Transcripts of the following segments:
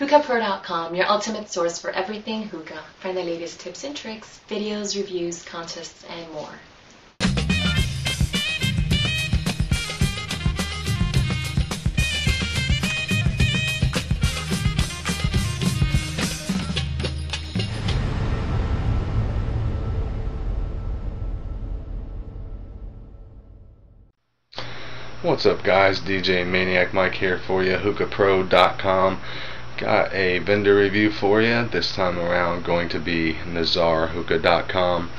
HookahPro.com, your ultimate source for everything hookah. Find the latest tips and tricks, videos, reviews, contests, and more. What's up, guys? DJ Maniac Mike here for you, HookahPro.com. Got a vendor review for you. This time around going to be Hookah.com.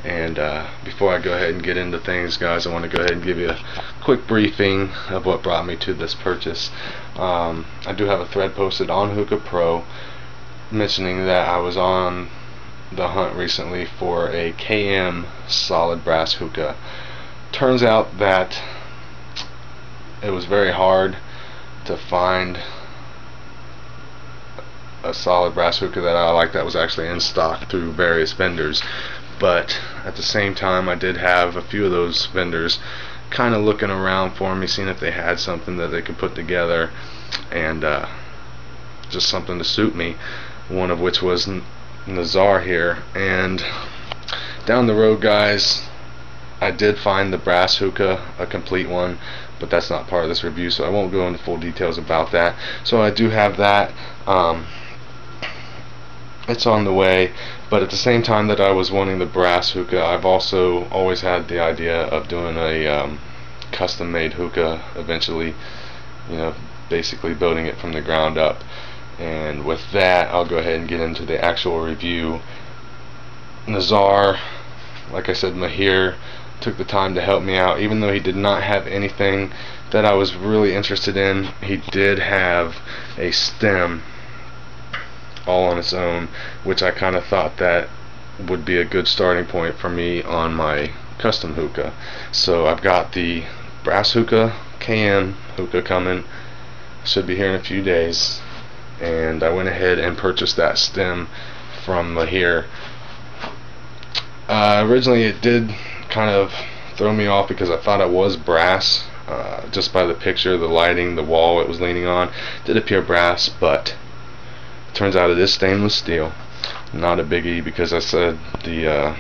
And before I go ahead and get into things, guys, I want to go ahead and give you a quick briefing of what brought me to this purchase. I do have a thread posted on Hookah Pro mentioning that I was on the hunt recently for a KM solid brass hookah. Turns out that it was very hard to find a solid brass hookah that I like that was actually in stock through various vendors, but at the same time I did have a few of those vendors kind of looking around for me, seeing if they had something that they could put together and just something to suit me, one of which was Nazar here. And down the road, guys, I did find the brass hookah, a complete one, but that's not part of this review, so I won't go into full details about that. So I do have that. It's on the way, but at the same time that I was wanting the brass hookah, I've also always had the idea of doing a custom made hookah eventually, you know, basically building it from the ground up. And with that, I'll go ahead and get into the actual review. Nazar, like I said, Mahir took the time to help me out. Even though he did not have anything that I was really interested in, he did have a stem all on its own, which I kind of thought that would be a good starting point for me on my custom hookah. So I've got the brass hookah KM hookah coming, should be here in a few days, and I went ahead and purchased that stem from Mahir. Originally it did kind of throw me off because I thought it was brass, just by the picture, the lighting, the wall it was leaning on did appear brass, but it turns out it is stainless steel. Not a biggie, because I said the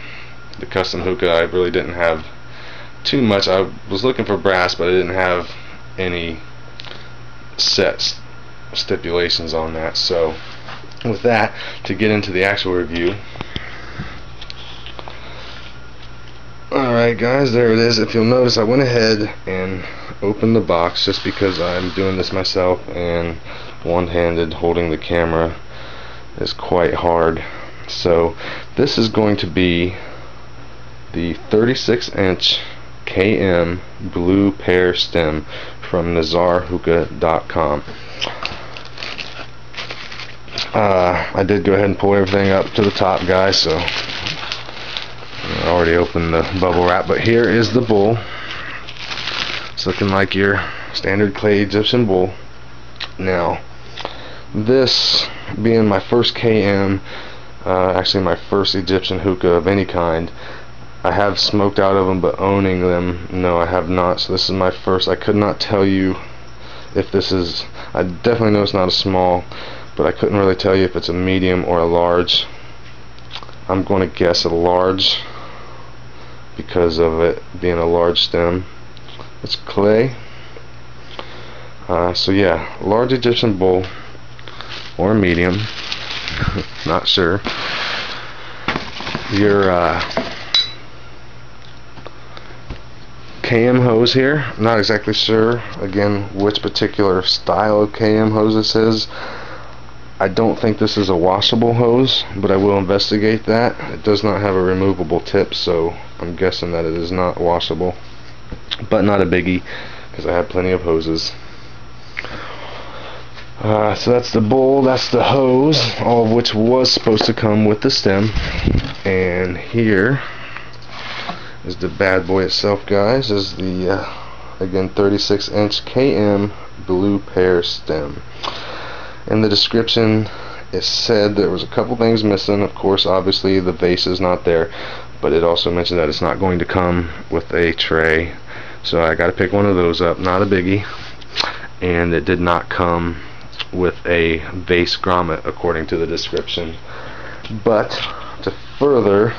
custom hookah I really didn't have too much. I was looking for brass, but I didn't have any set stipulations on that. So with that, to get into the actual review. Alright, guys, there it is. If you'll notice, I went ahead and opened the box just because I'm doing this myself, and one-handed holding the camera is quite hard. So this is going to be the 36-inch KM blue pear stem from NazarHookah.com. I did go ahead and pull everything up to the top, guys, so I already opened the bubble wrap, but here is the bowl. It's looking like your standard clay Egyptian bowl. Now, this being my first KM, actually my first Egyptian hookah of any kind, I have smoked out of them, but owning them, no, I have not. So this is my first. I could not tell you if this is, I definitely know it's not a small, but I couldn't really tell you if it's a medium or a large. I'm going to guess a large because of it being a large stem. It's clay. So yeah, large Egyptian bowl or medium, not sure. Your KM hose here, not exactly sure again which particular style of KM hose this is. I don't think this is a washable hose, but I will investigate that. It does not have a removable tip, so I'm guessing that it is not washable, but not a biggie because I have plenty of hoses. So that's the bowl, that's the hose, all of which was supposed to come with the stem. And here is the bad boy itself, guys. Is the again 36-inch KM blue pear stem. In the description it said there was a couple things missing. Of course, obviously the vase is not there, but it also mentioned that it's not going to come with a tray, so I got to pick one of those up. Not a biggie. And it did not come with a vase grommet according to the description. But to further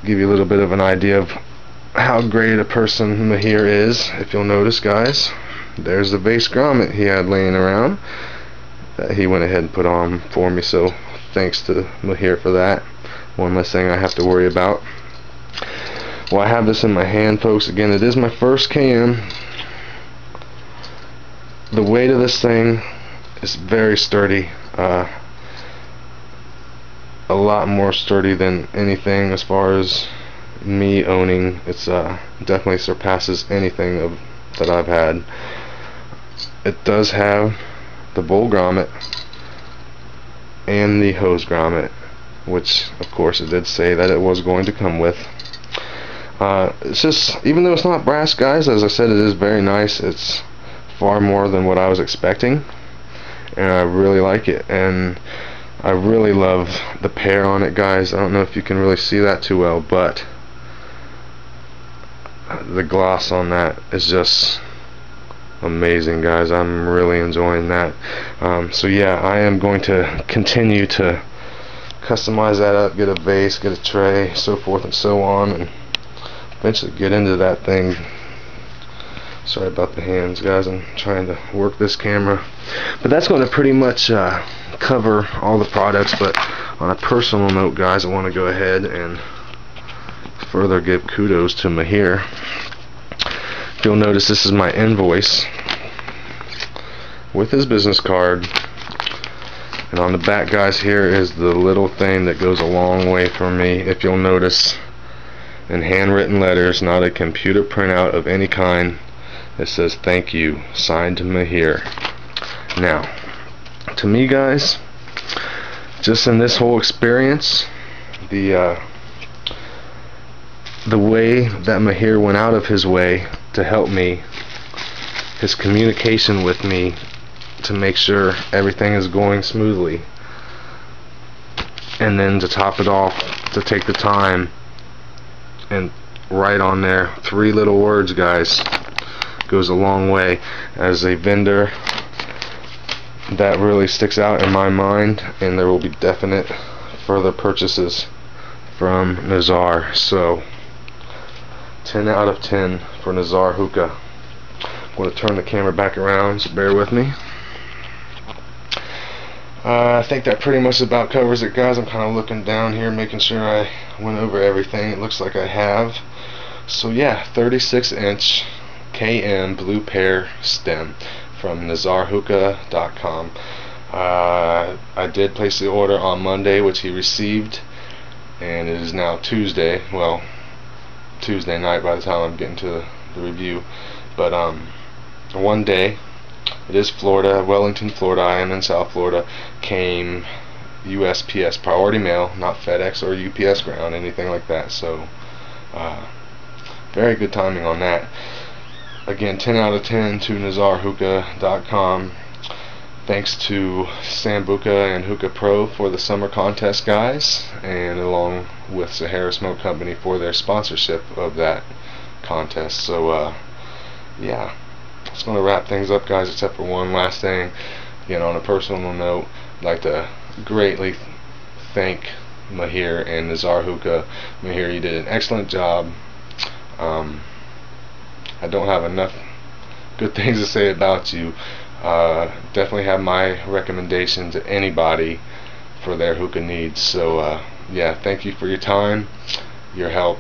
give you a little bit of an idea of how great a person Mahir is, if you'll notice, guys, there's the vase grommet he had laying around that he went ahead and put on for me, so thanks to Mahir for that. One less thing I have to worry about. Well, I have this in my hand, folks. Again, it is my first can. The weight of this thing is very sturdy, a lot more sturdy than anything as far as me owning. It's definitely surpasses anything that I've had. It does have the bowl grommet and the hose grommet, which of course it did say that it was going to come with. It's just, even though it's not brass, guys, as I said, it is very nice. It's far more than what I was expecting, and I really like it, and I really love the pear on it, guys. I don't know if you can really see that too well, but the gloss on that is just amazing, guys. I'm really enjoying that. So yeah, I am going to continue to customize that up, get a vase, get a tray, so forth and so on, and eventually get into that thing. Sorry about the hands, guys. I'm trying to work this camera. But that's going to pretty much cover all the products. But on a personal note, guys, I want to go ahead and further give kudos to Mahir. If you'll notice, this is my invoice with his business card. And on the back, guys, here is the little thing that goes a long way for me. If you'll notice, in handwritten letters, not a computer printout of any kind, it says thank you, signed to Mahir. Now, to me, guys, just in this whole experience, the way that Mahir went out of his way to help me, his communication with me to make sure everything is going smoothly, and then to top it off, to take the time and write on there 3 little words, guys, goes a long way. As a vendor, that really sticks out in my mind, and there will be definite further purchases from Nazar. So 10 out of 10 for Nazar Hookah. I'm going to turn the camera back around, so bear with me. I think that pretty much about covers it, guys. I'm kind of looking down here, making sure I went over everything. It looks like I have. So yeah, 36-inch KM blue pear stem from NazarHookah.com. I did place the order on Monday, which he received, and it is now Tuesday. Well, Tuesday night by the time I'm getting to the review. But one day, it is Florida, Wellington, Florida. I am in South Florida. Came USPS priority mail, not FedEx or UPS ground, anything like that. So very good timing on that. Again, 10 out of 10 to NazarHookah.com. Thanks to Sambuca and Hookah Pro for the summer contest, guys, and along with Sahara Smoke Company for their sponsorship of that contest. So yeah, it's going to wrap things up, guys, except for one last thing. Again, on a personal note, I'd like to greatly thank Mahir and Nazar Hookah. Mahir, you did an excellent job. I don't have enough good things to say about you. Definitely have my recommendation to anybody for their hookah needs. So yeah, thank you for your time, your help,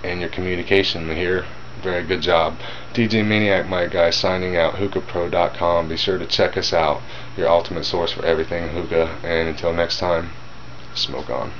and your communication, Mahir. Very good job. DJ Maniac, my guy, signing out. HookahPro.com. Be sure to check us out, your ultimate source for everything hookah. And until next time, smoke on.